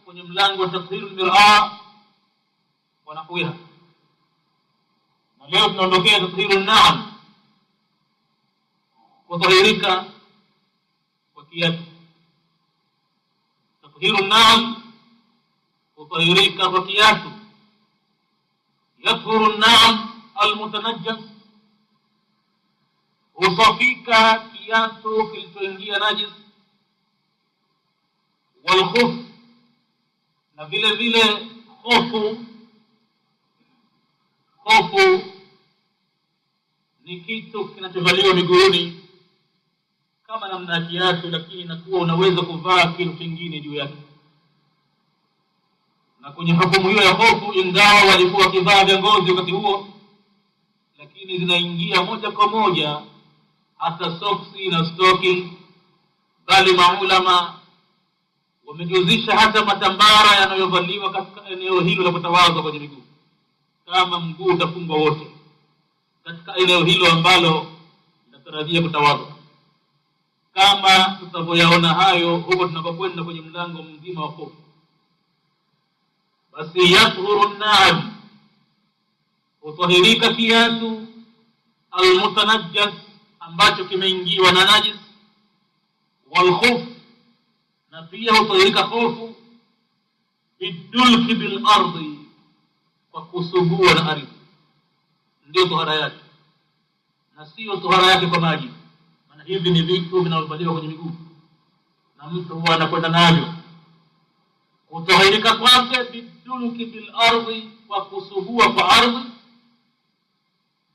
kwenye mlango wa tathhirul mir'a wa nahwiha. Na leo tunaondokea tathhirun na'am, kutahirika kwa kiatu. Tathhirun na'am, kutahirika kwa kiatu. Yathhurun na'am almutanajjas, husafika kiatu kilichoingia najis. Walkhuf, na vile vile khofu. Khofu ni kitu kinachovaliwa miguuni kama namna ya kiatu, lakini inakuwa unaweza kuvaa kitu kingine juu yake. Na kwenye hukumu hiyo ya khofu, ingawa walikuwa wakivaa vya ngozi wakati huo, lakini zinaingia moja kwa moja hata soksi na stocking, bali maulama wamejuzisha hata matambara yanayovaliwa katika eneo hilo la kutawadha kwenye miguu, kama mguu utafungwa wote katika eneo hilo ambalo linatarajia kutawadha, kama tutavyoyaona hayo huko tunapokwenda kwenye mlango mzima wa khofu. Basi yathhuru na'am, utahirika kiatu almutanajjas, ambacho kimeingiwa na najis. Walkhuf, na pia utahirika khofu bidulki bil ardi, kwa kusugua na ardhi. Ndio tohara yake, na sio tohara yake kwa maji. Maana hivi ni vitu vinavyovaliwa kwenye miguu na mtu huwa anakwenda navyo. Kutahirika kwake bidulki bil ardi, kwa kusugua kwa ardhi.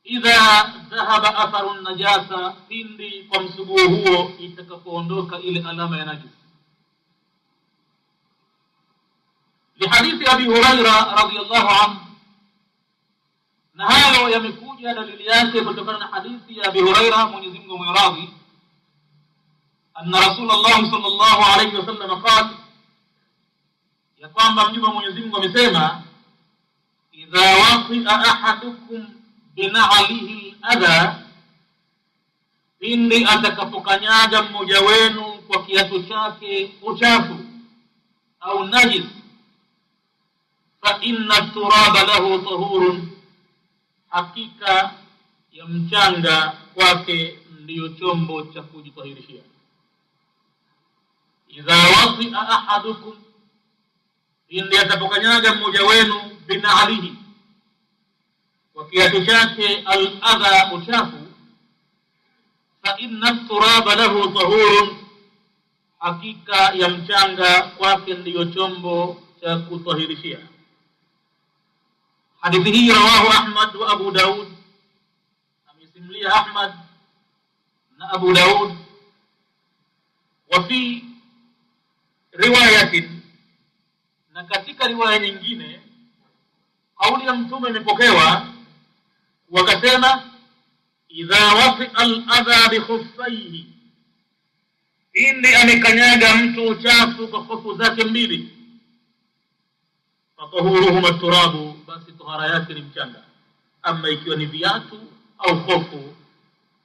Idha dhahaba atharu najasa, pindi kwa msuguo huo itakapoondoka ile alama ya najis. Lihadithi Abi Huraira radhiyallahu anhu, na hayo yamekuja dalili yake kutokana na hadithi ya Abi Huraira, Mwenyezi Mungu amradhi, anna Rasulullah sallallahu alayhi wasallam qala, ya kwamba mjumbe wa Mwenyezi Mungu amesema, idha waqi'a ahadukum bina'alihi al-adha, pindi atakapokanyaga mmoja wenu kwa kiatu chake uchafu au najis, fa inna turaba lahu tahurun, hakika ya mchanga kwake ndiyo chombo cha kujitahirishia. Idha waqi'a ahadukum, pindi atakapokanyaga mmoja wenu bina'alihi, kwa kiatu chake al-adha, uchafu, fa inna turaba lahu tahurun, hakika ya mchanga kwake ndiyo chombo cha kutahirishia. Hadithi hii rawahu Ahmad wa Abu Daud, amesimlia Ahmad na Abu Daud. Wa fi riwayatin, na katika riwaya nyingine kauli ya mtume imepokewa wakasema, idha waqi'a al-adha bi khuffaihi, pindi amekanyaga mtu uchafu kwa khofu zake mbili, fatahuruhuma turabu, basi tohara yake ni mchanga. Ama ikiwa ni viatu au khofu,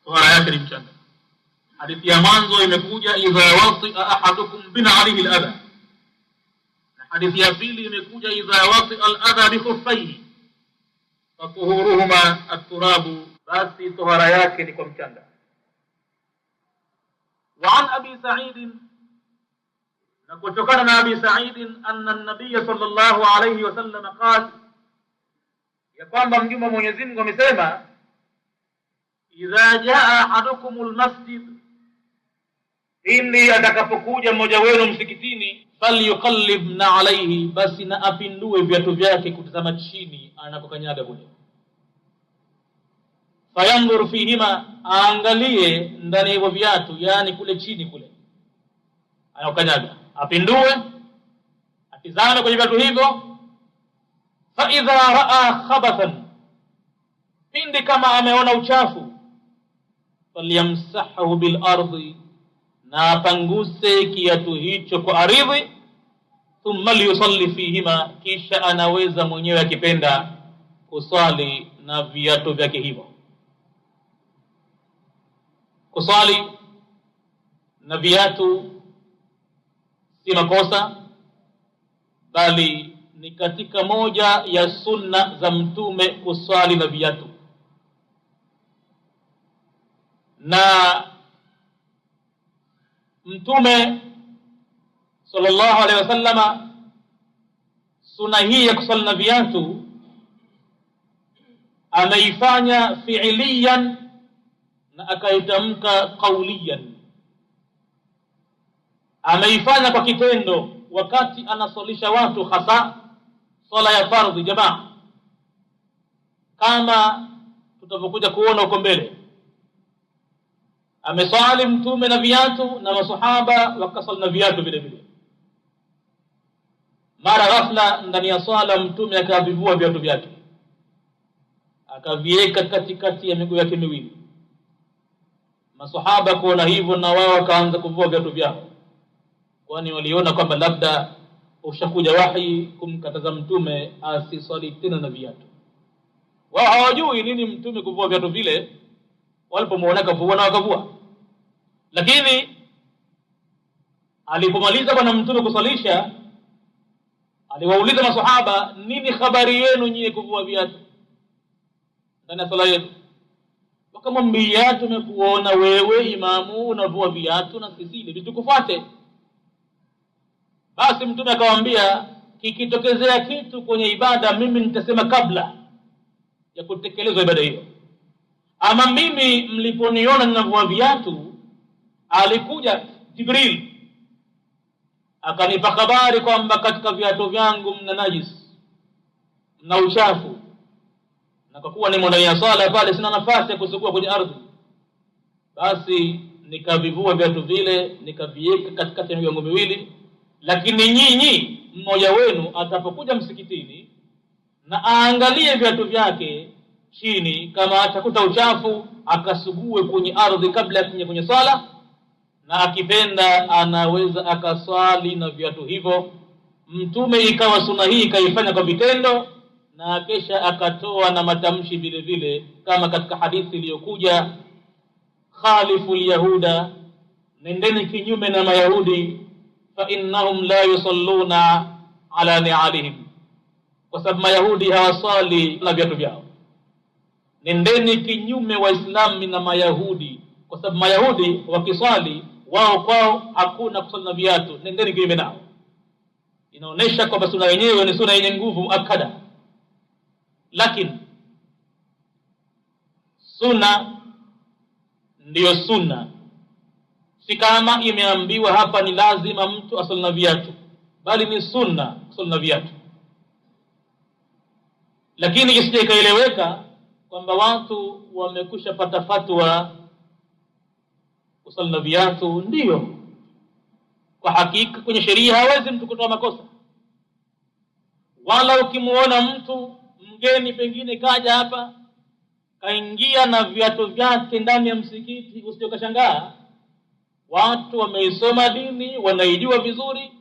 tohara yake ni mchanga. Hadithi ya mwanzo imekuja idha waqi'a ahadukum bina'alihi al-adha, na hadithi ya pili imekuja idha waqi'a al-adha bi khuffaihi, fatahuruhuma at-turabu, basi tohara yake ni kwa mchanga. وعن أبي سعيد، نكتكنا عن أبي سعيد أن النبي صلى الله عليه وسلم قال، يقام بمجمع منيزين ومسيما، إذا جاء أحدكم المسجد، إني أتكفكوجا مجاوين مسكتيني، فليقلبنا عليه، بس نأفندوه بيتوجاكي كتزمت شيني أنا كنياغا بني. Fayanzur fihima, aangalie ndani ya viatu, yani kule chini kule anaokanyaga, apindue atizame kwenye viatu hivyo. Fa idha raa khabathan, pindi kama ameona uchafu, falyamsahu bil ardi, na apanguse kiatu hicho kwa ardhi. Thumma liyusalli fihima, kisha anaweza mwenyewe akipenda kusali na viatu vyake hivyo. Kusali na viatu si makosa, bali ni katika moja ya sunna za mtume kuswali na viatu. Na mtume sallallahu alaihi wasallama sunna hii ya kuswali na viatu ameifanya fi'liyan na akaitamka qawliyan. Ameifanya kwa kitendo wakati anasalisha watu, hasa swala ya fardhi jamaa, kama tutavyokuja kuona huko mbele. Ameswali mtume na viatu na masahaba wakasali na viatu vile vile. Mara ghafla ndani ya swala mtume akavivua viatu vyake, akaviweka katikati ya miguu yake miwili. Masahaba kuona hivyo na wao wakaanza kuvua viatu vyao, kwani waliona kwamba labda ushakuja wahi kumkataza mtume asiswali tena na viatu. Wao hawajui nini mtume kuvua viatu vile, walipomuona kavua na wakavua. Lakini alipomaliza bwana mtume kusalisha, aliwauliza masahaba, nini habari yenu nyie kuvua viatu ndani ya sala yetu? Wakamwambia, tumekuona wewe imamu unavua viatu na sisi ili tukufuate. Basi mtume akawaambia, kikitokezea kitu kwenye ibada mimi nitasema kabla ya kutekelezwa ibada hiyo. Ama mimi mliponiona ninavua viatu, alikuja Jibril akanipa habari kwamba katika viatu vyangu mna najis, mna uchafu, na kwa kuwa nimo ndani ya sala pale sina nafasi ya kusugua kwenye ardhi, basi nikavivua viatu vile nikaviweka katikati ya miguu miwili. Lakini nyinyi mmoja wenu atapokuja msikitini na aangalie viatu vyake chini, kama atakuta uchafu akasugue kwenye ardhi kabla ya kuingia kwenye sala, na akipenda anaweza akaswali na viatu hivyo. Mtume ikawa sunna hii ikaifanya kwa vitendo, na kisha akatoa na matamshi vile vile, kama katika hadithi iliyokuja, khalifu yahuda, nendeni kinyume na mayahudi, fa innahum la yusalluna ala ni'alihim, kwa sababu mayahudi hawasali na viatu vyao. Nendeni kinyume waislamu na mayahudi, kwa sababu mayahudi wakiswali wao kwao hakuna kusali na viatu, nendeni kinyume nao. Inaonesha kwamba sunna yenyewe ni sunna yenye nguvu muakkada. Lakini sunna ndiyo sunna, si kama imeambiwa hapa ni lazima mtu asali na viatu, bali ni sunna kusali na viatu. Lakini isije ikaeleweka kwamba watu wamekusha pata fatwa kusali na viatu ndiyo. Kwa hakika kwenye sheria hawezi mtu kutoa makosa. Wala ukimuona mtu mgeni pengine kaja hapa kaingia na viatu vyake ndani ya msikiti, usije ukashangaa. Watu wameisoma dini, wanaijua vizuri,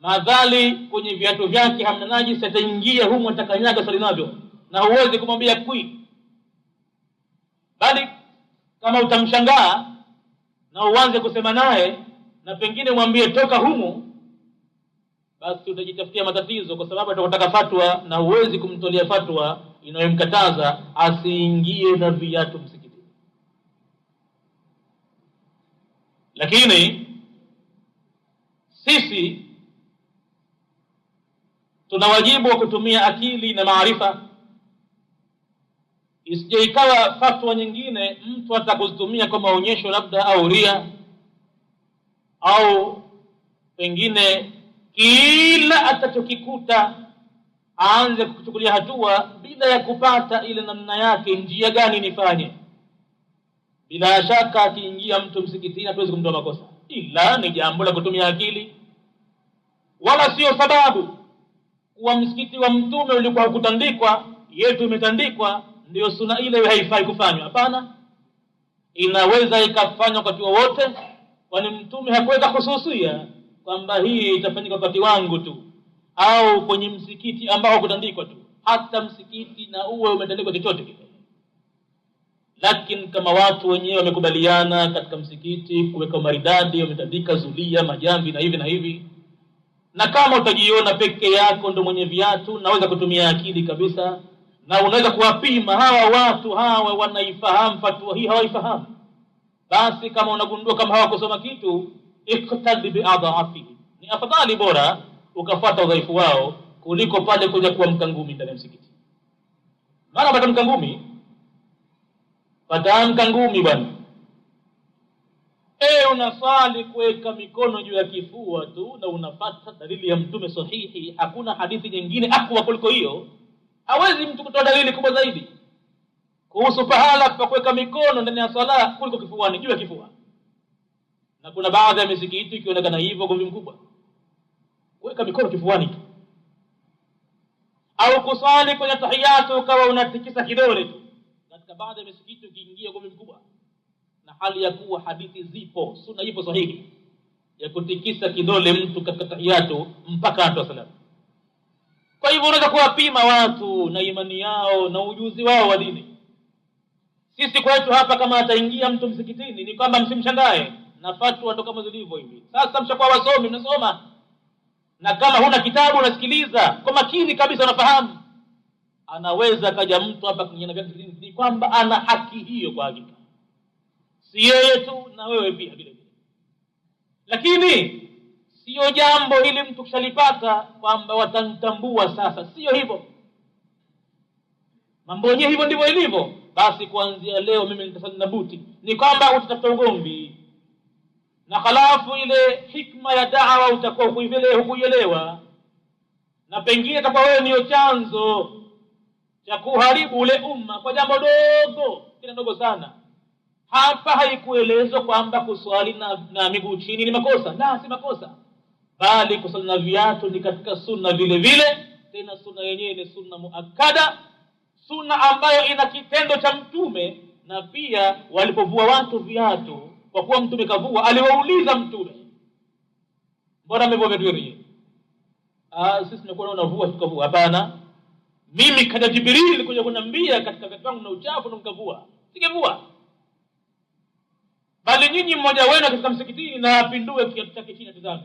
madhali kwenye viatu vyake hamna najisi, ataingia humo atakanyaga sali navyo, na huwezi kumwambia kui. Bali kama utamshangaa na uanze kusema naye na pengine mwambie toka humo, basi utajitafutia matatizo, kwa sababu atakutaka fatwa na huwezi kumtolea fatwa inayomkataza asiingie na viatu msikitini. Lakini sisi tuna wajibu wa kutumia akili na maarifa, isije ikawa fatwa nyingine mtu atakuzitumia kwa maonyesho labda au ria, au pengine kila atachokikuta aanze kuchukulia hatua bila ya kupata ile namna yake, njia gani nifanye. Bila shaka akiingia mtu msikitini hatuwezi kumtoa makosa, ila ni jambo la kutumia akili, wala sio sababu kuwa msikiti wa mtume ulikuwa hukutandikwa, yetu imetandikwa, ndio sunna ile haifai kufanywa. Hapana, inaweza ikafanywa wakati wowote, kwani mtume hakuweka hususia kwamba hii itafanyika wakati wangu tu au kwenye msikiti ambao hukutandikwa tu. Hata msikiti na uwe umetandikwa chochote kile, lakini kama watu wenyewe wamekubaliana katika msikiti kuweka maridadi, wametandika zulia, majambi na hivi na hivi, Na kama utajiona peke yako ndo mwenye viatu, naweza kutumia akili kabisa, na unaweza kuwapima hawa watu hawa wanaifahamu fatwa hii hawaifahamu. Basi kama unagundua kama hawakusoma kitu, iqtadi bi adhafihi, ni afadhali bora ukafuata udhaifu wao kuliko pale kuja kuwa mkangumi ndani ya msikiti. Mara baada mkangumi, pata mkangumi bwana. Unasali kuweka mikono juu ya kifua tu na unapata dalili ya Mtume sahihi, hakuna hadithi nyingine akwa kuliko hiyo. Hawezi mtu kutoa dalili kubwa zaidi kuhusu pahala pa kuweka mikono ndani ya sala kuliko kifuani, juu ya kifua. Na kuna baadhi ya misikiti ikionekana hivyo gomvi mkubwa, kuweka mikono kifuani tu. Au kusali kwenye tahiyatu ukawa unatikisa kidole tu. Katika baadhi ya misikiti ukiingia gomvi mkubwa, na hali ya kuwa hadithi zipo, sunna ipo sahihi ya kutikisa kidole mtu katika tahiyatu mpaka atoa salamu. Kwa hivyo unaweza kuwapima watu na imani yao na ujuzi wao wa dini. Sisi kwetu hapa kama ataingia mtu msikitini ni kwamba msimshangae, na fatwa ndo kama zilivyo hivi. Sasa mshakuwa wasomi, mnasoma, na kama huna kitabu unasikiliza kwa makini kabisa, unafahamu. Anaweza kaja mtu hapa kunyana vya msikitini ni kwamba ana haki hiyo kwa hakika, si yeye tu na wewe pia vile vile. Lakini sio jambo hili mtu kishalipata kwamba watanitambua sasa, sio hivyo. Mambo yenyewe hivyo ndivyo ilivyo. Basi kuanzia leo mimi nitasali na buti, ni kwamba utatafuta ugomvi, na khalafu ile hikma ya da'wa utakuwa hukuielewa, na pengine kama wewe ndio chanzo cha kuharibu ule umma kwa jambo dogo, kile dogo sana. Hapa haikuelezwa kwamba kuswali na miguu chini ni makosa. La, si makosa, bali kusali na viatu ni katika sunna vile vile. Tena sunna yenyewe ni sunna muakkada, sunna ambayo ina kitendo cha Mtume. Na pia walipovua watu viatu, kwa kuwa Mtume kavua, aliwauliza Mtume, mbona mmevua viatu hivi? Sisi tumekuwa unavua tukavua. Hapana, mimi kaja Jibril alikuja kuniambia katika viatu vangu na uchafu na mkavua, singevua. Bali nyinyi mmoja wenu katika msikitini na apindue kiatu chake chini, tazama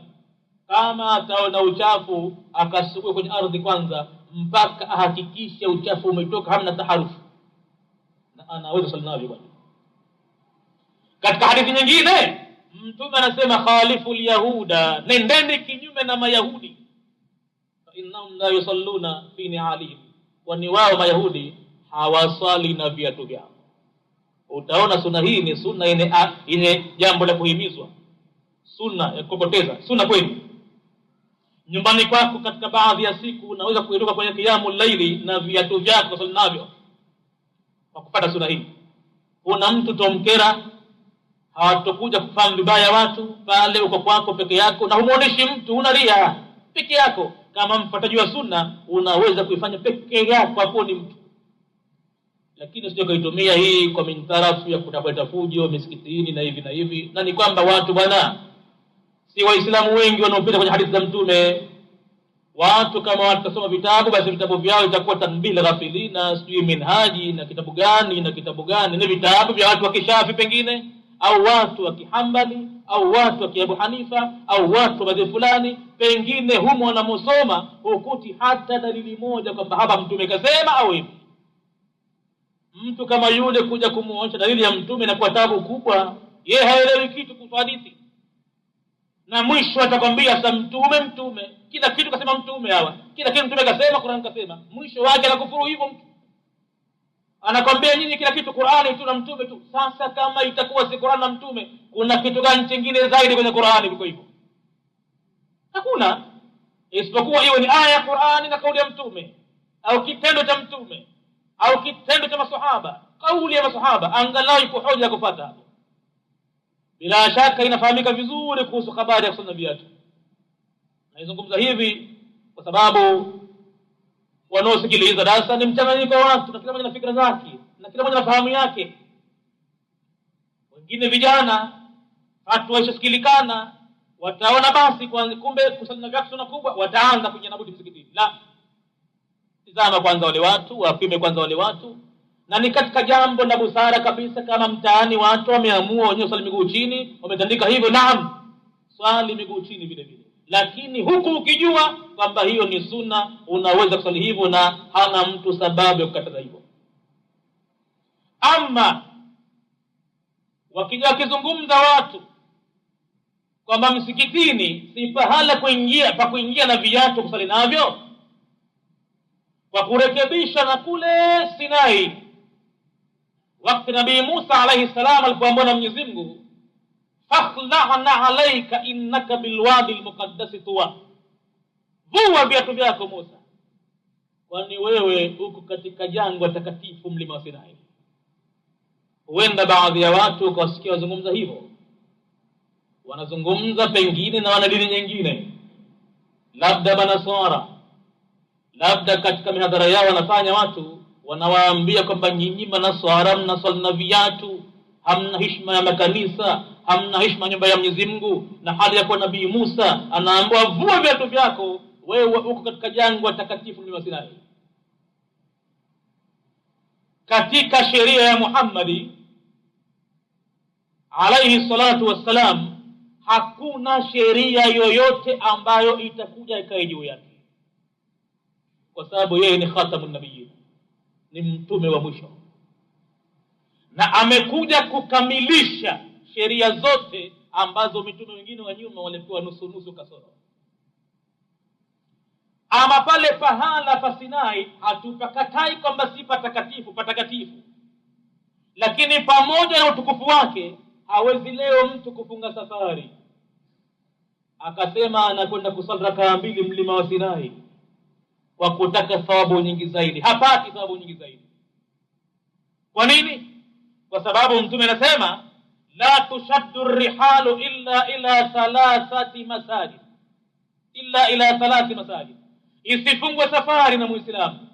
kama ataona uchafu akasugue kwenye ardhi kwanza mpaka ahakikishe uchafu umetoka, hamna taharufu, na anaweza sallallahu bwana. Katika hadithi nyingine Mtume anasema khalifu alyahuda, nendeni kinyume na mayahudi, fa innahum la yusalluna fi ni'alihim, kwani wao mayahudi hawasali na viatu vyao. Utaona sunna hii ni sunna yenye jambo la kuhimizwa, sunna ya kupoteza, sunna kweli. Nyumbani kwako katika baadhi ya siku unaweza kuiruka kwenye qiyamul laili na viatu vyako kusali navyo kwa kufuata sunna hii. Kuna mtu tomkera, hawatokuja kufahamu vibaya watu pale uko kwako peke yako, na humuoneshi mtu, unalia peke yako. Kama mfuataji wa sunna unaweza kuifanya peke yako, hapo ni mtu. Lakini sio kaitumia hii kwa mintarafu ya kutafuta fujo misikitini na hivi na hivi. Na ni kwamba watu bwana, si waislamu wengi wanaopita kwenye hadithi za Mtume. Watu kama watasoma vitabu, basi vitabu vyao itakuwa tanbil ghafilina, sijui minhaji na kitabu gani na kitabu gani, ni vitabu vya watu wa Kishafi pengine, au watu wa Kihambali, au watu wa Abu Hanifa, au watu wa madhehebu fulani. Pengine humo wanamosoma hukuti hata dalili moja kwamba hapa Mtume kasema au hivi. Mtu kama yule kuja kumuonyesha dalili ya Mtume na kwa tabu kubwa, yeye haelewi kitu kuhusu hadithi, na mwisho atakwambia sasa Mtume kila kitu kasema Mtume. Hawa kila kitu Mtume kasema, Qur'an kasema, mwisho wake anakufuru hivyo. Mtu anakwambia nyinyi kila kitu Qur'ani tu na Mtume tu. Sasa kama itakuwa si Qur'an na Mtume, kuna kitu gani kingine zaidi kwenye Qur'ani kuliko hivyo? Hakuna, isipokuwa iwe ni aya ya Qur'ani na kauli ya Mtume, au kitendo cha Mtume, au kitendo cha maswahaba, kauli ya maswahaba, angalau ipo hoja ya kufuata hapo. Bila shaka inafahamika vizuri kuhusu habari ya kusoma viatu. Naizungumza hivi kwa sababu wanaosikiliza darasa ni mchanganyiko wa watu, na kila mmoja na fikra zake, na kila mmoja na fahamu yake. Wengine vijana watu waishasikilikana, wataona basi kumbe kusoma viatu sunna kubwa, wataanza kunyana budi msikitini. La, tazama kwanza wale watu, wapime kwanza wale watu. Na ni katika jambo la busara kabisa, kama mtaani watu wameamua wenyewe swali miguu chini, wametandika hivyo, naam, swali miguu chini vile vile. lakini huku ukijua kwamba hiyo ni sunna, unaweza kusali hivyo na hana mtu sababu ya kukataza hivyo. Ama wakija kizungumza watu kwamba msikitini si pahala pa kuingia na viatu kusali navyo, kwa kurekebisha na kule Sinai wakati Nabii Musa alayhi salam alipoambiwa na Mwenyezi Mungu, fakhla'na alayka innaka bilwadi almuqaddas tuwa, vua viatu vyako Musa, kwani wewe uko katika jangwa takatifu, mlima wa Sinai. Huenda baadhi ya watu wakasikia wazungumza hivyo, wanazungumza pengine na wana dini nyingine, labda manaswara, labda katika mihadhara yao wanafanya watu wanawaambia kwamba nyinyi manaswara mnaswali na viatu, hamna heshima ya makanisa, hamna heshima nyumba ya Mwenyezi Mungu, na hali ya kwa Nabii Musa anaambiwa vua viatu vyako, wewe uko katika jangwa takatifu mlima Sinai. Katika sheria ya Muhammadi alayhi salatu wassalam, hakuna sheria yoyote ambayo itakuja ikae juu yake, kwa sababu yeye ni khatamun nabiyyin, ni mtume wa mwisho, na amekuja kukamilisha sheria zote ambazo mitume wengine wa nyuma walikuwa nusu nusu kasoro. Ama pale pahala pa Sinai hatupakatai kwamba si patakatifu, lakini pamoja na utukufu wake hawezi leo mtu kufunga safari akasema anakwenda kusali rakaa 2 mlima wa Sinai kwa kutaka thawabu nyingi zaidi. Hapati thawabu nyingi zaidi. Kwa nini? Kwa sababu mtume anasema la tushaddu rihalu illa ila 3 masajid, illa ila 3 masajid, isifungwe safari na Muislamu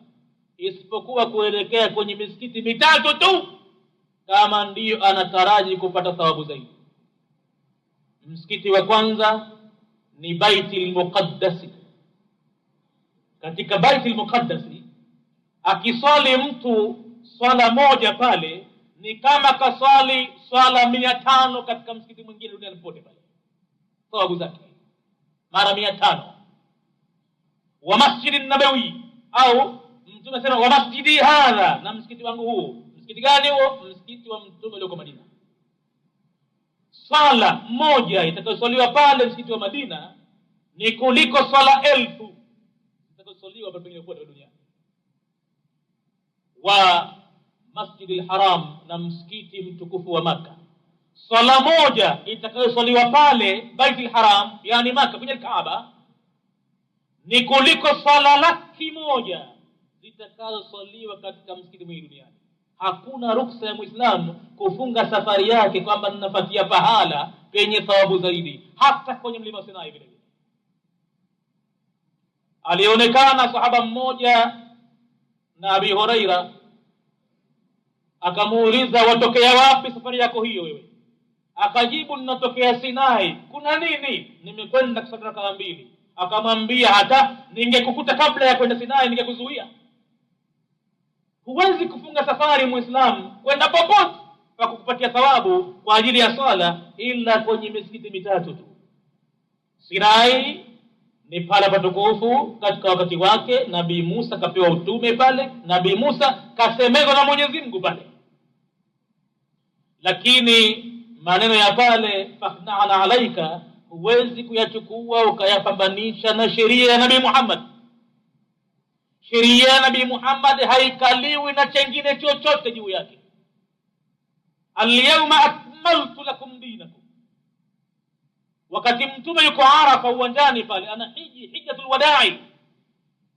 isipokuwa kuelekea kwenye misikiti 3 tu, kama ndiyo anataraji kupata thawabu zaidi. Msikiti wa kwanza ni Baitul Muqaddas. Katika Baitul Muqaddas akiswali mtu swala moja pale ni kama kaswali swala 500 katika msikiti mwingine duniani pote pale, thawabu zake mara 500. Wa Masjidin Nabawi, au mtume anasema wa masjidi hadha, na msikiti wangu huu. Msikiti gani huo? Msikiti wa mtume ulioko Madina. Swala moja itakayoswaliwa pale msikiti wa Madina ni kuliko swala 1000 itakayoswaliwa pale pote duniani. Wa Masjidil Haram, na msikiti mtukufu wa Maka, swala moja itakayoswaliwa pale Baitul Haram, yani Maka kwenye Kaaba, ni kuliko swala 100,000 zitakazoswaliwa katika msikiti mwingine duniani. Hakuna ruksa ya Muislamu kufunga safari yake kwamba ninapatia pahala penye thawabu zaidi, hata kwenye mlima Sinai vile. Alionekana sahaba mmoja na Abi Huraira, akamuuliza watokea wapi safari yako hiyo wewe? Akajibu ninatokea Sinai. Kuna nini? Nimekwenda kusali rakaa 2. Akamwambia hata ningekukuta kabla ya kwenda Sinai ningekuzuia. Huwezi kufunga safari Muislamu kwenda popote kwa kukupatia thawabu kwa ajili ya swala ila kwenye misikiti 3 tu. Sinai ni pale patukufu katika wakati wake. Nabii Musa kapewa utume pale, Nabii Musa kasemezwa na Mwenyezi Mungu pale. Lakini maneno ya pale fakhna'na alaika huwezi kuyachukua ukayapambanisha na sheria ya Nabii Muhammad. Sheria ya Nabii Muhammad haikaliwi na chengine chochote juu yake. Al-yawma akmaltu lakum dinakum. Wakati mtume yuko Arafa uwanjani pale ana hijjatul wada'i,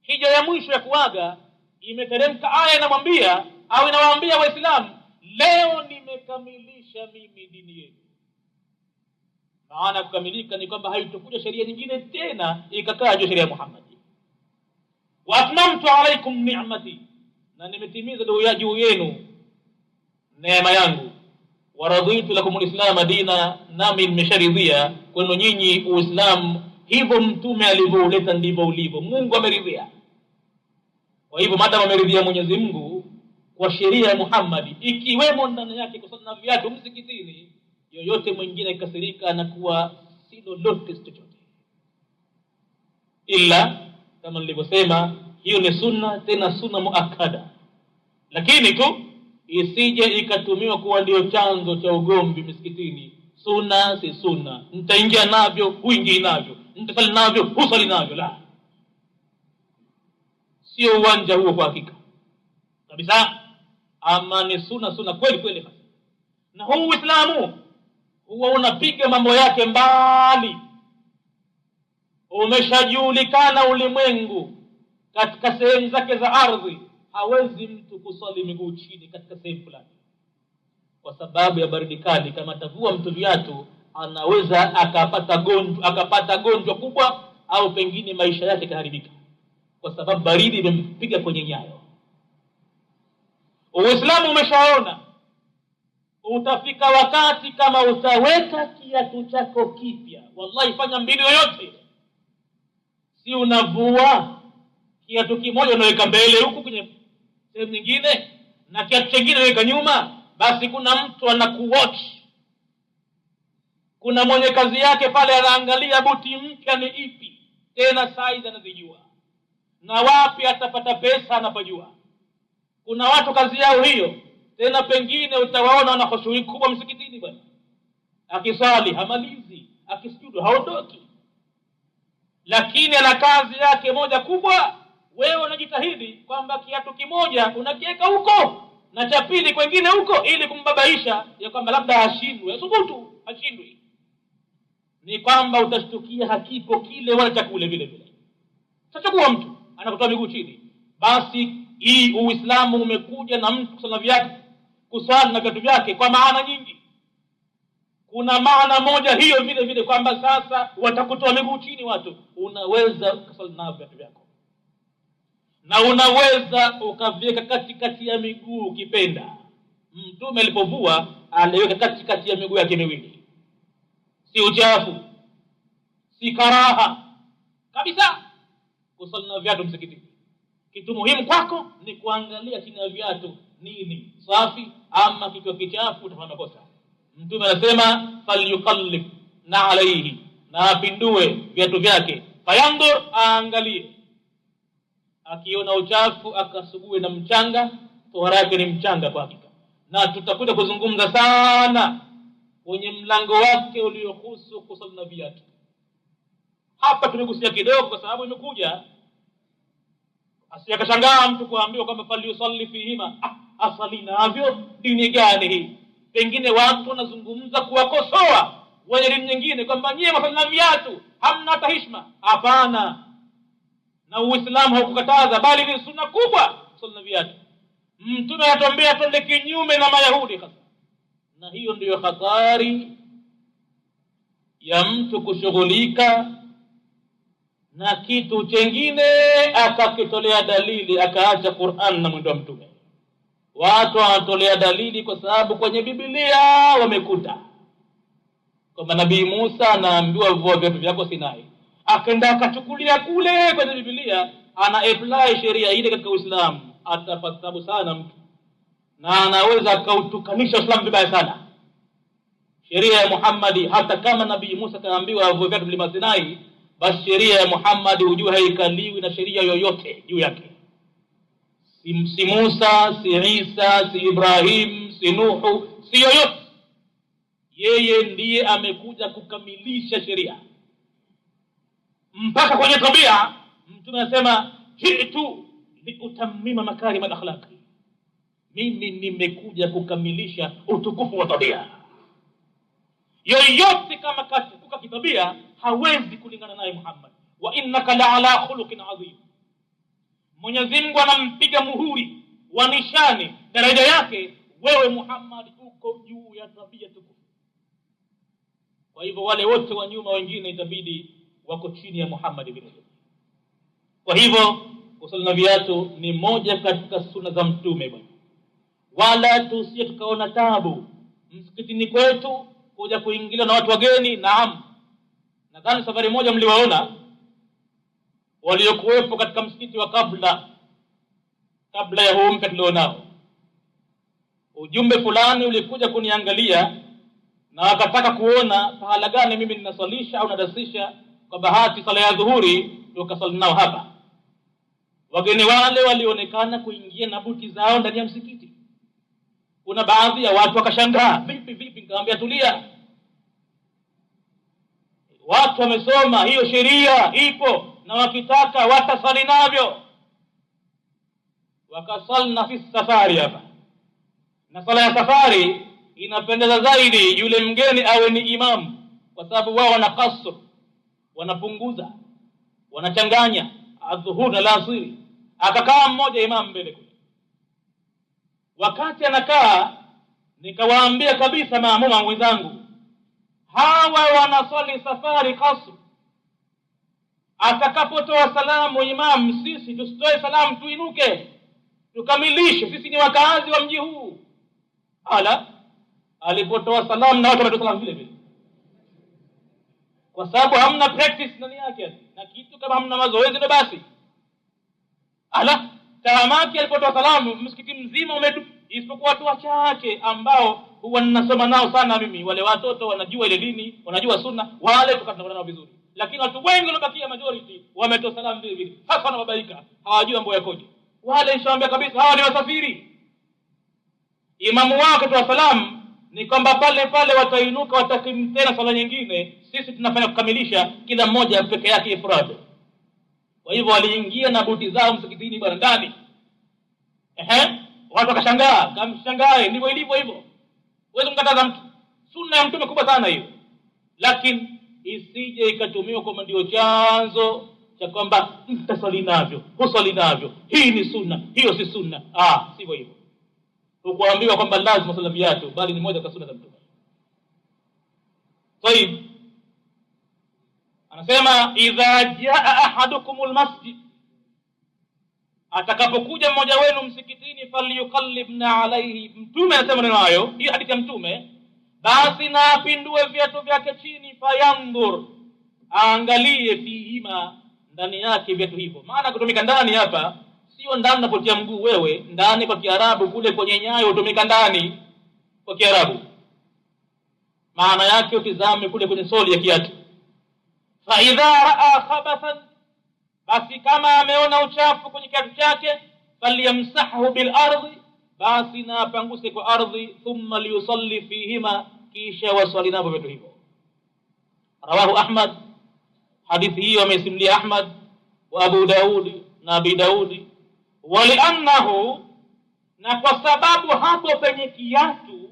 hija ya mwisho ya kuaga, imeteremka aya inamwambia au inawaambia Waislamu, leo nimekamilisha mimi dini yenu. Maana kukamilika ni kwamba haitokuja sheria nyingine tena ikakaa juu sheria ya Muhammad. Wa atmamtu alaykum ni'mati, na nimetimiza juu yenu neema yangu. Wa raditu lakum al-islam dina, nami nimesharidhia kwenu nyinyi Uislamu hivyo mtume alivyouleta ndivyo ulivyo. Mungu ameridhia. Kwa hivyo madama ameridhia Mwenyezi Mungu kwa sheria ya Muhammad, ikiwemo ndani yake kusali na viatu msikitini, yoyote mwingine kasirika anakuwa si lolote chochote. ila kama nilivyosema hiyo ni sunna, tena sunna muakkada, lakini tu isije ikatumiwa kuwa ndio chanzo cha ugomvi misikitini. Sunna si sunna, nitaingia navyo huingii navyo, nitasali navyo husali navyo, la, sio uwanja huo kwa hakika kabisa. Ama ni sunna kweli kweli. Na huu Uislamu huwa unapiga mambo yake mbali. Umeshajulikana ulimwengu katika sehemu zake za ardhi, hawezi mtu kusali miguu chini katika sehemu fulani kwa sababu ya baridi kali. Kama atavua mtu viatu, anaweza akapata gonjwa kubwa, au pengine maisha yake kaharibika kwa sababu baridi imempiga kwenye nyayo. Uislamu umeshaona utafika wakati kama utaweka kiatu chako kipya, wallahi fanya mbinu yoyote, si unavua kiatu kimoja unaweka mbele huku kwenye sehemu nyingine na kiatu kingine unaweka nyuma, basi kuna mtu anakuwatch, kuna mwenye kazi yake pale anaangalia buti mpya ni ipi, tena size anazijua, na wapi atapata pesa anapajua. Kuna watu kazi yao hiyo, tena pengine utawaona wana khushui kubwa msikitini bwana, akisali hamalizi, akisujudu haondoki, lakini ana kazi yake moja kubwa. Wewe unajitahidi kwamba kiatu kimoja unakiweka huko na cha pili kwingine huko, ili kumbabaisha ya kwamba labda hashindwe. Thubutu, hashindwi. Ni kwamba utashtukia hakipo kile wala chakule vile vile. Utachukua mtu anakutoa miguu chini. Basi hii Uislamu umekuja na mtu kusali na viatu vyake kwa maana nyingi. Kuna maana moja hiyo vile vile kwamba sasa watakutoa miguu chini watu, unaweza kusali na viatu vyako, na unaweza ukaviweka katikati ya miguu ukipenda. Mtume alipovua aliweka katikati ya miguu yake miwili, si uchafu, si karaha kabisa kusali na viatu msikitini. Kitu muhimu kwako ni kuangalia chini ya viatu nini safi, ama kikiwa kichafu utafanya makosa. Mtume anasema falyuqallib na alayhi, na apindue viatu vyake, fayandur, aangalie, akiona uchafu akasugue na mchanga, tohara yake ni mchanga kwa hakika. Na tutakuja kuzungumza sana kwenye mlango wake uliohusu kusali na viatu. Hapa tumegusia kidogo kwa sababu imekuja, asiyakashangaa mtu kuambiwa kwamba falyusalli fihima. Asali navyo dini gani hii? Pengine watu wanazungumza kuwakosoa wenye dini nyingine kwamba nyie msali na viatu hamna hata heshima. Hapana, na Uislamu haukukataza, bali ni sunna kubwa kusali na viatu. Mtume anatuambia twende kinyume na Mayahudi hasa, na hiyo ndiyo hatari ya mtu kushughulika na kitu chengine akakitolea dalili, akaacha Qur'an na mwendo wa Mtume. Watu wanatolea dalili kwa sababu kwenye Biblia wamekuta kwamba Nabii Musa anaambiwa vua viatu vyako Sinai, akaenda akachukulia kule kwenye Biblia, ana apply sheria ile katika Uislamu. Atapatabu sana mtu, na anaweza akautukanisha Uislamu vibaya sana. Sheria ya Muhammad, hata kama Nabii Musa kaambiwa vua viatu mlima Sinai, basi sheria ya Muhammad ujue haikaliwi na sheria yoyote juu yake. Si Musa, si Isa, si Ibrahim, si Nuhu, si yoyote. Yeye ndiye amekuja kukamilisha sheria. Mpaka kwenye tabia Mtume anasema jitu likutamima makarim al-akhlaq, mimi nimekuja kukamilisha utukufu wa tabia. Yoyote kama katukuka kitabia hawezi kulingana naye Muhammad. Wa innaka la ala khuluqin adhim. Mwenyezi Mungu anampiga muhuri wa nishani daraja yake, wewe Muhammad uko juu ya tabia tukufu. Kwa hivyo wale wote wa nyuma wengine itabidi wako chini ya Muhammad vile vile. Kwa hivyo kusali na viatu ni moja katika sunna za Mtume bwana. Wala tusije tukaona taabu msikitini kwetu kuja kuingilia na watu wageni. Naam, nadhani safari moja mliwaona waliokuwepo katika msikiti wa kabla ya huu mpya tulionao. Ujumbe fulani ulikuja kuniangalia na wakataka kuona pahala gani mimi ninaswalisha au nadasisha kwa bahati sala ya dhuhuri tukasali nao hapa. Wageni wale walionekana kuingia na buti zao ndani ya msikiti. Kuna baadhi ya watu wakashangaa, vipi? Nikamwambia tulia, watu wamesoma, hiyo sheria ipo na wakitaka watasali navyo. Wakasalna fi safari hapa. Na sala ya safari inapendeza zaidi yule mgeni awe ni imamu, kwa sababu wao wana kasr, wanapunguza, wanachanganya adhuhur na alasiri. Akakaa mmoja imamu mbele kule. Wakati anakaa, nikawaambia kabisa maamuma wenzangu, hawa wanasali safari kasr. Atakapotoa salamu imamu, sisi tusitoe salamu, tuinuke tukamilishe, sisi ni wakaazi wa mji huu. Alipotoa salamu na watu wametoa salamu vile vile, kwa sababu hamna practice ndani yake, na kitu kama hamna mazoezi ndo basi. Tahamaki alipotoa salamu msikiti mzima isipokuwa watu wachache ambao huwa ninasoma nao sana mimi, wale watoto wanajua ile dini, wanajua sunna, wale tukatana nao vizuri. Lakini watu wengi waliobakia majority wametoa salamu vile vile. Sasa wanababaika, hawajui mambo yakoje. Wale nishaambia kabisa hawa ni wasafiri. Imamu wao akatoa salamu ni kwamba pale pale watainuka watakim tena sala nyingine, sisi tunafanya kukamilisha kila mmoja peke yake ifrad. Kwa hivyo waliingia na buti zao msikitini bwana ndani. Watu wakashangaa, kamshangae, ndivyo ilivyo hivyo. Wewe mkataza mtu, sunna ya mtume kubwa sana hiyo. Lakini isije ikatumiwa kama ndio chanzo cha kwamba mtasali navyo, husali navyo, hii ni sunna, hiyo si sunna. Sivyo hivyo. Hukuambiwa kwamba lazima sala viatu, bali ni moja kwa sunna za mtume. Tayib, anasema idha jaa ahadukumul masjid, atakapokuja mmoja wenu msikitini, falyuqallibna alayhi. Mtume anasema neno hayo, hii hadithi ya mtume. Basi na apindue viatu vyake chini, fayandur, aangalie fihima, ndani yake viatu hivyo. Maana kutumika ndani hapa sio ndani unapotia mguu wewe, ndani kwa Kiarabu kule kwenye nyayo hutumika ndani kwa Kiarabu. Maana yake utizame kule kwenye soli ya kiatu. Fa idha raa khabathan, basi kama ameona uchafu kwenye kiatu chake, falyamsahu bil ardi, basi na apanguse kwa ardhi, thumma liyusalli fihima, kisha wasali navyo vitu hivyo. Rawahu Ahmad, hadithi hiyo amesimulia Ahmad wa Abu Daudi na Abi Daudi. Waliannahu, na kwa sababu hapo penye kiatu,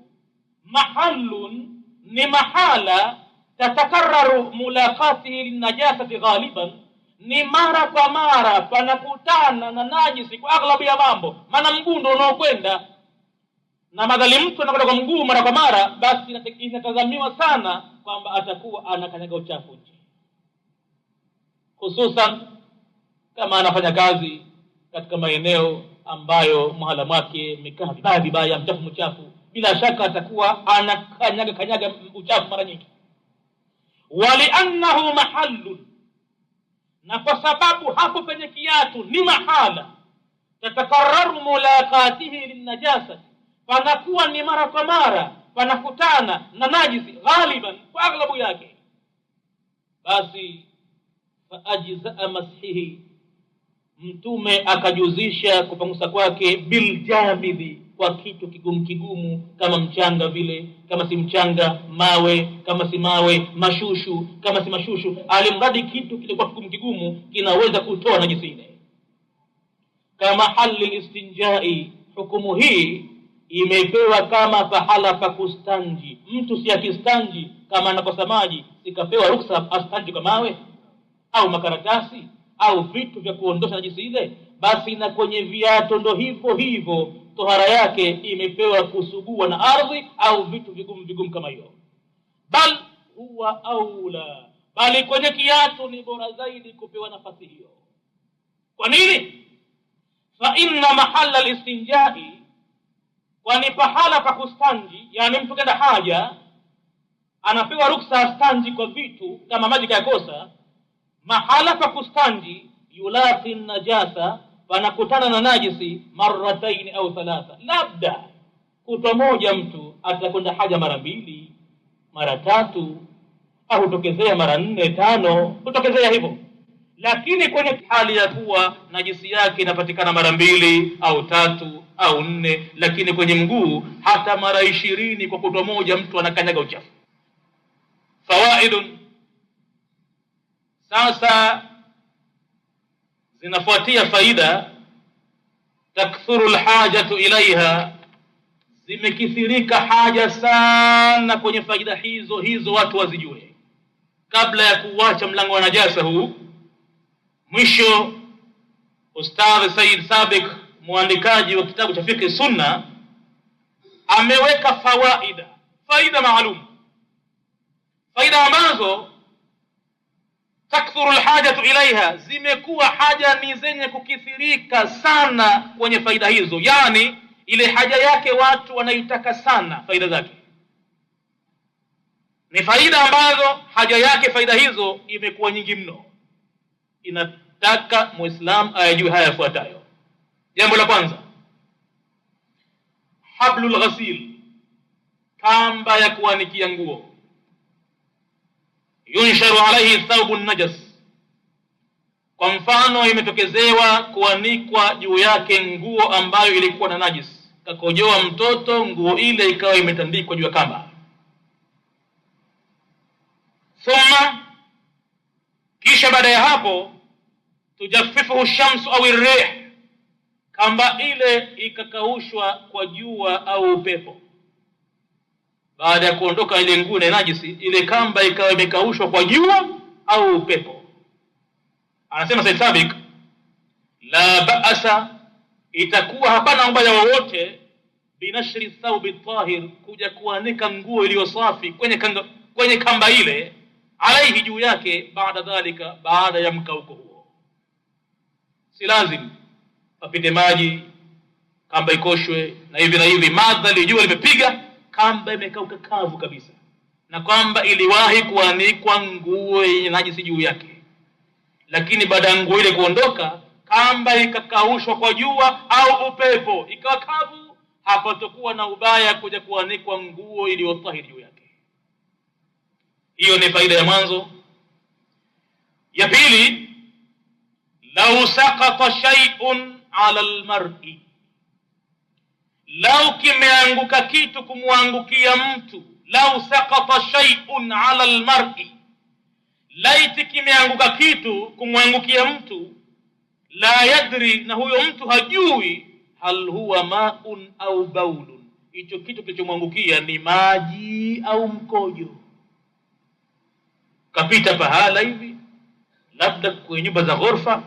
mahallun, ni mahala, tatakarraru mulaqatihi linajasati ghaliban, ni mara kwa mara panakutana na najisi kwa aghlabu ya mambo. Maana mguu ndio unaokwenda, na madhali mtu anakwenda kwa mguu mara kwa mara, basi inatazamiwa sana kwamba atakuwa anakanyaga uchafu nje, hususan kama anafanya kazi katika maeneo ambayo mahala mwake imekaa vibaya, mchafu, bila shaka atakuwa anakanyaga uchafu mara nyingi. Waliannahu mahallun, na kwa sababu hapo penye kiatu ni mahala, tatakarraru mulaqatihi linnajasa, panakuwa ni mara kwa mara panakutana na najisi ghaliban kwa aghlabu yake, basi fa ajza mashihi, mtume akajuzisha kupangusa kwake bil jamidi, kwa kitu kigumu kama mchanga vile, kama si mchanga mawe, kama si mawe mashushu, kama si mashushu, alimradi kitu kilikuwa kigumu kinaweza kutoa najisi ile. Kama hali istinjai, hukumu hii imepewa kama pahala pa kustanji. Mtu si akistanji kama anakosa maji, sikapewa ruksa astanji kwa mawe au makaratasi au vitu vya kuondosha najisi ile, basi na kwenye viatu ndo hivyo tohara yake imepewa kusugua na ardhi au vitu vigumu kama hiyo. Bal huwa aula, bali kwenye kiatu ni bora zaidi kupewa nafasi hiyo. Kwa nini? Fa inna mahalla al-istinjai, kwani pahala pa kustanji, yani mtu kenda haja anapewa ruksa astanji kwa vitu kama maji kayakosa. Mahala pa kustanji yulaqi najasa, panakutana na najisi marrataini au thalatha. Labda kutwa moja mtu atakwenda haja mara 2 mara 3, au utokezea mara 4 5, utokezea hivyo. lakini kwenye hali ya kuwa najisi yake inapatikana mara 2 au 3 au 4, lakini kwenye mguu hata mara 20 kwa kutwa moja mtu anakanyaga uchafu. Fawaidun, sasa zinafuatia faida. Takthuru alhajatu ilaiha, zimekithirika haja sana kwenye faida hizo watu wazijue. Kabla ya kuacha mlango wa najasa huu, mwisho Ustadh Said Sabiq, muandikaji wa kitabu cha Fiqh Sunna, ameweka faida maalum, faida ambazo takthuru alhajatu ilaiha, zimekuwa haja ni zenye kukithirika sana kwenye faida hizo, yani ile haja yake watu wanaitaka sana faida zake. Ni faida ambazo haja yake faida hizo imekuwa nyingi mno. Inataka Muislam ayajue haya yafuatayo. Jambo la kwanza, hablul ghasil, kamba ya kuanikia nguo. Yunsharu alaihi thawbun najas, kwa mfano imetokezewa kuanikwa juu yake nguo ambayo ilikuwa na najis, kakojoa mtoto, nguo ile ikawa imetandikwa juu ya kamba. Thumma, kisha baada ya hapo, tujaffifuhu shamsu au rih, kamba ile ikakaushwa kwa jua au upepo. Baada ya kuondoka ile nguo na najisi, ile kamba ikawa imekaushwa kwa jua au upepo. Anasema Said Sabiq, la ba'asa, itakuwa hapana ubaya wowote, binashri thawbi tahir, kuja kuanika nguo iliyo safi kwenye kamba ile, alaihi, juu yake, baada dhalika, baada ya mkauko huo. Si lazim apite maji kamba ikoshwe na hivi, madhali jua limepiga, kamba imekauka kavu kabisa, na kwamba iliwahi kuanikwa nguo yenye najisi juu yake, lakini baada ya nguo ile kuondoka, kamba ikakaushwa kwa jua au upepo ikawa kavu, hapatakuwa na ubaya kuja kuanikwa nguo iliyotahiri juu yake. Hiyo ni faida ya mwanzo. Ya pili, lau saqata shay'un ala almar'i, lau kimeanguka kitu kumwangukia mtu. Lau saqata shay'un ala almar'i, laiti kimeanguka kitu kumwangukia mtu, la yadri, na huyo mtu hajui, hal huwa ma'un au baulun, hicho kitu kilichomwangukia ni maji au mkojo. Kapita pahala hivi, labda kwenye nyumba za ghorofa,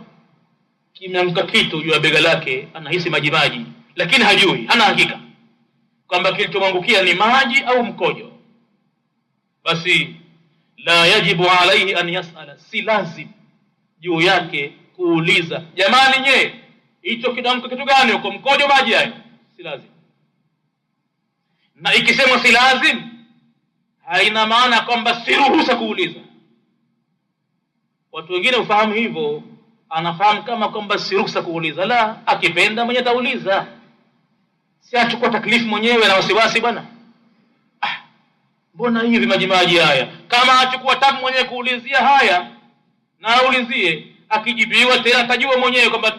kimeanguka kitu juu ya bega lake, anahisi maji, lakini hajui, hana hakika kwamba kilichomwangukia ni maji au mkojo. Basi la yajibu alaihi an yasala, si lazim juu yake kuuliza, jamani hicho kitamko kitu gani huko, mkojo, maji hayo? Si lazim. Na ikisema si lazim, haina maana kwamba si ruhusa kuuliza. Watu wengine ufahamu hivyo, anafahamu kama kwamba si ruhusa kuuliza. La, akipenda mwenye tauliza, si achukua taklifu mwenyewe na wasiwasi bwana, mbona hivi maji haya? Kama achukua tabu mwenyewe kuulizia haya, na aulizie, akijibiwa tena atajua mwenyewe kwamba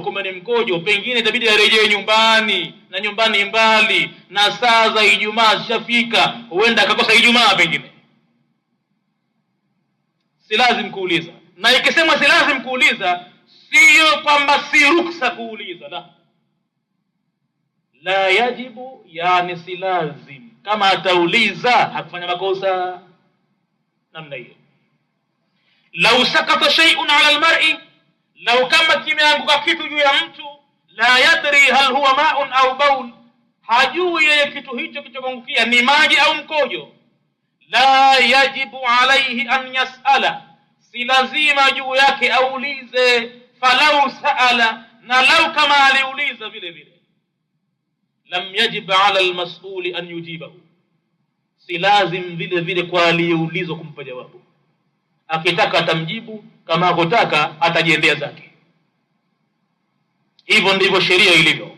kumbe ni mkojo, pengine itabidi arejee nyumbani, na nyumbani mbali, na saa za Ijumaa zishafika, huenda akakosa Ijumaa pengine. Si lazim kuuliza. Na ikisema si lazim kuuliza, sio kwamba si ruksa kuuliza, la yajibu, yani si lazim. Kama atauliza hakufanya makosa namna hiyo. Lau sakata shay'un ala almar'i, lau kama kimeanguka kitu juu ya mtu, la yadri hal huwa ma'un au baul, hajui yeye kitu hicho kilichoangukia ni maji au mkojo, la yajibu alayhi an yas'ala, si lazima juu yake aulize. Falau sa'ala, na lau kama aliuliza vile lam yajib ala almas'uli an yujibahu, si lazim vile kwa aliyeulizwa kumpa jawabu. Akitaka atamjibu, kama hakutaka atajiendea zake. Hivyo ndivyo sheria ilivyo,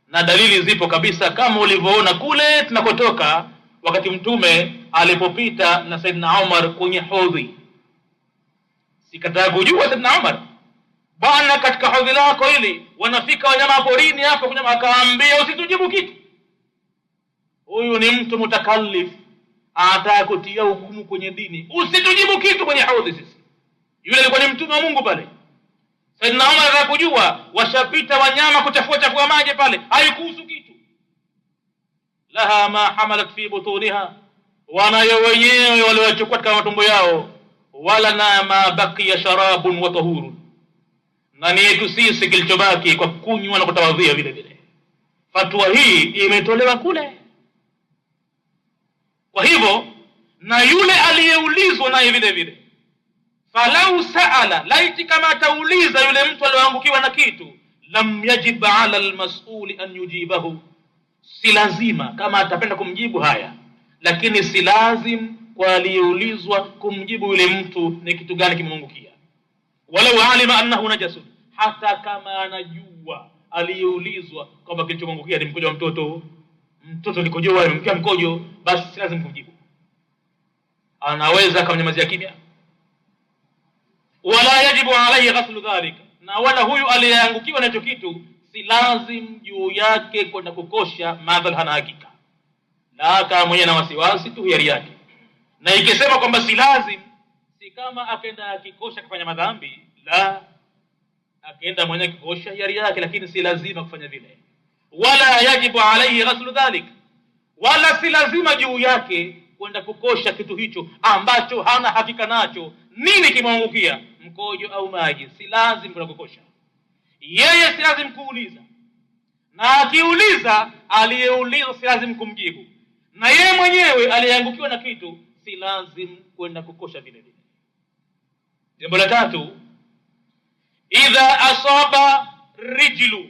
na dalili zipo kabisa, kama ulivyoona kule tunakotoka, wakati Mtume alipopita na Saidina Umar kwenye hodhi. Sikataka kujua Saidna Umar, bwana katika hodhi lako hili wanafika wanyama porini hapa kunyama, akaambia usitujibu kitu. Huyu ni mtu mutakallif, anataka kutia hukumu kwenye dini, usitujibu kitu kwenye hodhi sisi. Yule alikuwa ni mtume wa Mungu pale. Saidna Umar anataka kujua, washapita wanyama kuchafua maji pale, haikuhusu kitu. Laha ma hamalat fi butuniha, wanayo wenyewe waliwachukua katika matumbo yao. Wala na ma baqiya sharabun wa tahurun, na ni yetu sisi kilichobaki kwa kunywa na kutawadhia vile vile. Fatwa hii imetolewa kule. Kwa hivyo na yule aliyeulizwa naye vile vile, falau saala, laiti kama atauliza yule mtu aliyoangukiwa na kitu, lam yajib ala almas'uli an yujibahu, si lazima kama atapenda kumjibu haya, lakini si lazim kwa aliyeulizwa kumjibu yule mtu ni kitu gani kimeangukia. Walau alima annahu najasun, hata kama anajua aliyeulizwa kwamba kilichomwangukia ni mkojo wa mtoto likojoa mkia mkojo, basi si lazim kumjibu, anaweza kumnyamazia kimya. Wala yajibu alayhi ghaslu dhalika, na wala huyu aliyeangukiwa na hicho kitu si lazim juu yake kwenda kukosha madhal hana hakika, na kama mwenye na wasiwasi tu hiari yake. Na ikisema kwamba si lazim, si kama akaenda akikosha kufanya madhambi, la, akaenda mwenye kukosha hiari yake, lakini si lazima kufanya vile. Wala yajibu alayhi ghaslu dhalik, wala si lazima juu yake kwenda kukosha kitu hicho ambacho hana hakika nacho nini kimwangukia, mkojo au maji, si lazim kwenda kukosha. Yeye si lazim kuuliza, na akiuliza aliyeulizwa si lazim kumjibu, na yeye mwenyewe aliyeangukiwa na kitu si lazim kwenda kukosha vile vile. Jambo la tatu, idha asaba rijlu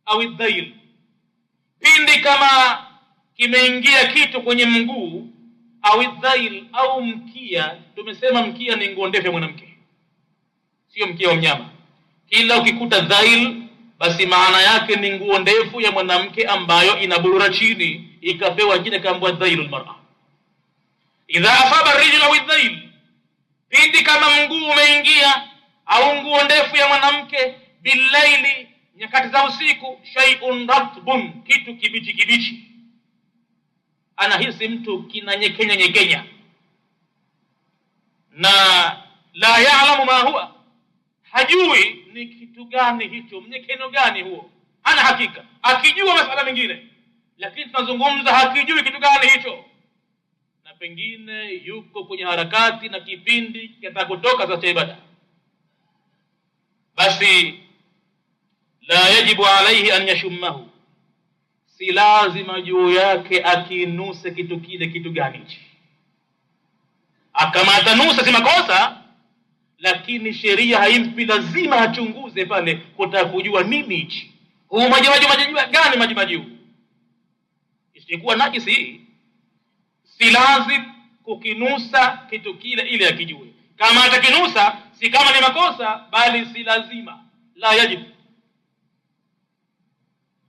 au dhail, pindi kama kimeingia kitu kwenye mguu, au dhail au mkia. Tumesema mkia ni nguo ndefu ya mwanamke, sio mkia wa mnyama. Kila ukikuta dhail, basi maana yake ni nguo ndefu ya mwanamke ambayo inaburura chini, ikapewa jina kaambwa dhailul mar'a. Idha asaba rijlu au dhail, pindi kama mguu umeingia au nguo ndefu ya mwanamke, billaili, nyakati za usiku, shay'un ratbun, kitu kibichi, anahisi mtu kinanyekenya na la ya'lamu ma huwa, hajui ni kitu gani hicho, mnyekeno gani huo, hana hakika. Akijua masuala mengine, lakini tunazungumza hakijui kitu gani hicho, na pengine yuko kwenye harakati na kipindi kitaka kutoka za ibada, basi la yajibu alayhi an yashummahu, si lazima juu yake akinuse kitu kile. Kitu gani hichi? Akamatanusa si makosa, lakini sheria haimpi lazima achunguze pale kutaka kujua nini hichi, huu maji gani, maji isikuwa najisi. Si lazim kukinusa kitu kile ili akijue. Kama atakinusa si kama ni makosa, bali si lazima, la yajib.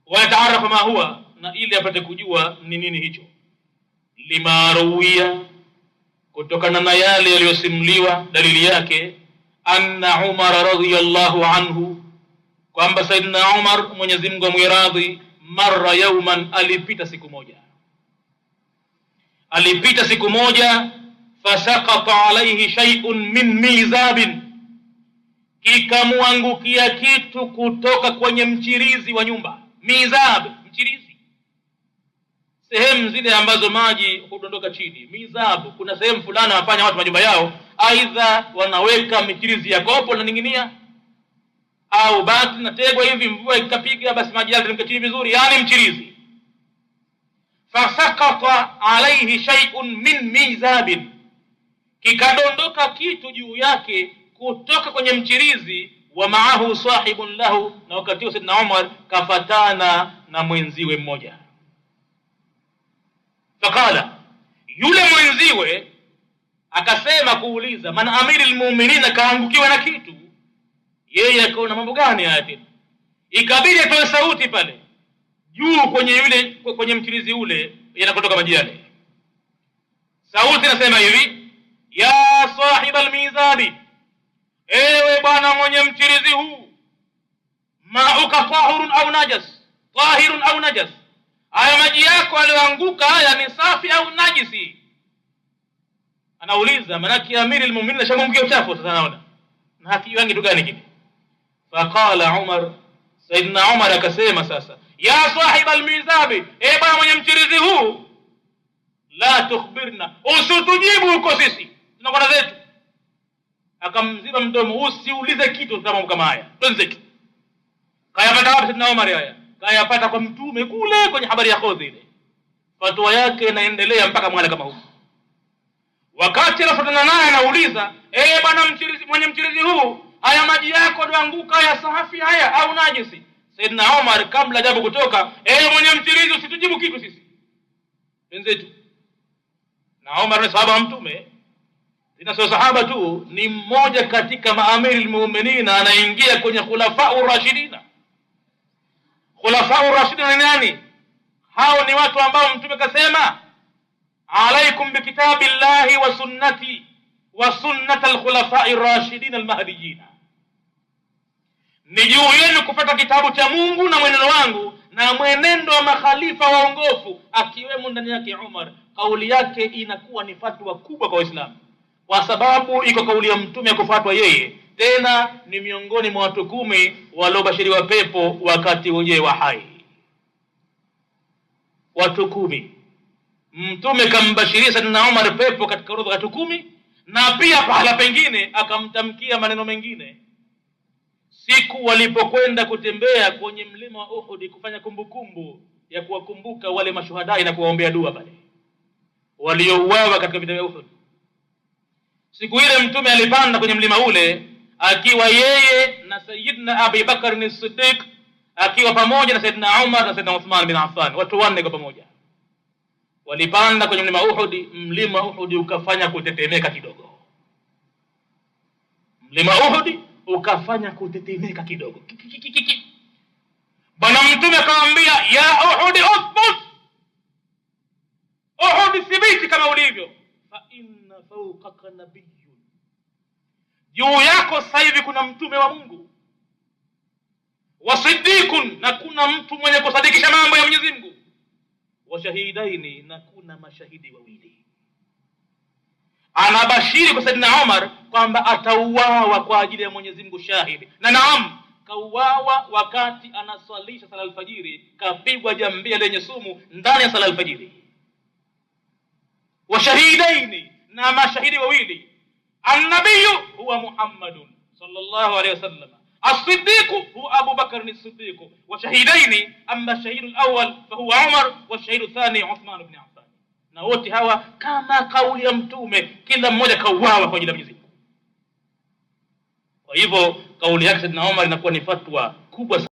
Wa yataarafa ma huwa, na ili apate kujua ni nini hicho. Lima rawiya, kutokana na yale yaliyosimuliwa, dalili yake anna Umar radhiyallahu anhu, kwamba Saidina Umar, Mwenyezi Mungu amwiradhi, marra yawman, alipita siku moja, fasaqata alayhi shay'un min mizabin, kikamwangukia kitu kutoka kwenye mchirizi wa nyumba. Mizab, mchirizi, sehemu zile ambazo maji hudondoka chini. Mizab, kuna sehemu fulani wafanya watu majumba yao, aidha wanaweka michirizi ya kopo na ninginia, au bati na tegwa hivi, mvua ikapiga basi maji yale yanamka chini vizuri, yani mchirizi. Fasaqata alayhi shay'un min mizabin, kikadondoka kitu juu yake kutoka kwenye mchirizi. Wa maahu sahibun lahu, na wakati huo Saidina Umar kafatana na mwenziwe mmoja. Fakala, yule mwenziwe akasema kuuliza, man amiril mu'minin, kaangukiwa na kitu. Yeye akaona mambo gani haya tena, ikabidi atoe sauti pale juu kwenye mchirizi ule yanakotoka maji yale. Sauti nasema hivi, ya sahibal mizabi, ewe bwana mwenye mchirizi huu, mauka tahirun au najas, haya maji yako aliyoanguka haya ni safi au najisi? Anauliza, manaki amiri almu'minin shamumkia uchafu. Sasa naona na hakijui kitu gani kile. Faqala Umar, Saidina Umar akasema sasa, ya sahib almizabi, bwana mwenye mchirizi huu, la tukhbirna, usitujibu huko sisi tunakwenda zetu. Akamziba mdomo, usiulize kitu kama haya, twende zetu. Kayapata wapi Saidina Umar haya? Kayapata kwa mtume kule kwenye habari ya Khudh ile. Fatwa yake inaendelea mpaka mwala kama huu. Wakati anafuatana naye anauliza, bwana mwenye mchirizi huu, haya maji yako doanguka haya safi haya au najisi? Saidina Umar kabla jambo kutoka, mwenye mchirizi usitujibu kitu sisi, wenzetu. Na Umar ni sahaba wa mtume, sio sahaba tu, ni mmoja katika maamiri almu'minin, anaingia kwenye khulafa'ur rashidina. Khulafa'ur rashidina ni nani? Hao ni watu ambao mtume kasema, alaikum bikitabillahi wa sunnati wa sunnatal khulafa'ir rashidin almahdiyyin, ni juu yenu kupata kitabu cha Mungu na mwenendo wangu na mwenendo wa makhalifa waongofu, akiwemo ndani yake Umar. Kauli yake inakuwa ni fatwa kubwa kwa Waislamu, kwa sababu iko kauli ya mtume ya kufuatwa yeye, tena ni miongoni mwa watu 10 waliobashiriwa pepo wakati uje wa hai. Watu 10 mtume kambashiria Saidina Umar pepo katika orodha watu 10, na pia pahala pengine akamtamkia maneno mengine. Siku walipokwenda kutembea kwenye mlima wa Uhud kufanya kumbukumbu ya kuwakumbuka wale mashuhada na kuwaombea dua pale waliouawa katika vita vya Uhud, siku ile mtume alipanda kwenye mlima ule akiwa yeye na Sayyidina Abi Bakar as-Siddiq, akiwa pamoja na Sayyidina Umar na Sayyidina Uthman bin Affan, watu 4 kwa pamoja. Walipanda kwenye mlima Uhud, mlima Uhud ukafanya kutetemeka kidogo. Mlima Uhud ukafanya kutetemeka kidogo. Bwana mtume akamwambia, ya Uhud uthbut, Uhud thibiti kama ulivyo, fa inna fawqaka nabiyyun, juu yako sasa hivi kuna mtume wa Mungu, wa siddiqun, na kuna mtu mwenye kusadikisha mambo ya Mwenyezi Mungu, wa shahidaini, na kuna mashahidi 2. Anabashiri kwa Saidina Umar kwamba atauawa kwa ajili ya Mwenyezi Mungu shahidi. Na naam, kauawa wakati anaswalisha sala alfajiri, kapigwa jambia lenye sumu ndani ya sala alfajiri. Wa shahidaini, na mashahidi 2, an-nabiyyu huwa Muhammadun sallallahu alayhi wasallam, as-siddiq huwa Abu Bakr as-Siddiq, wa shahidaini, amma shahidu al-awwal fa huwa Umar, wa shahidu ath-thani Uthman ibn Affan. Na wote hawa kama kauli ya mtume, kila mmoja kauawa kwa ajili ya Mwenyezi Mungu. Kwa hivyo kauli yake Saidina Umar inakuwa ni fatwa kubwa sana.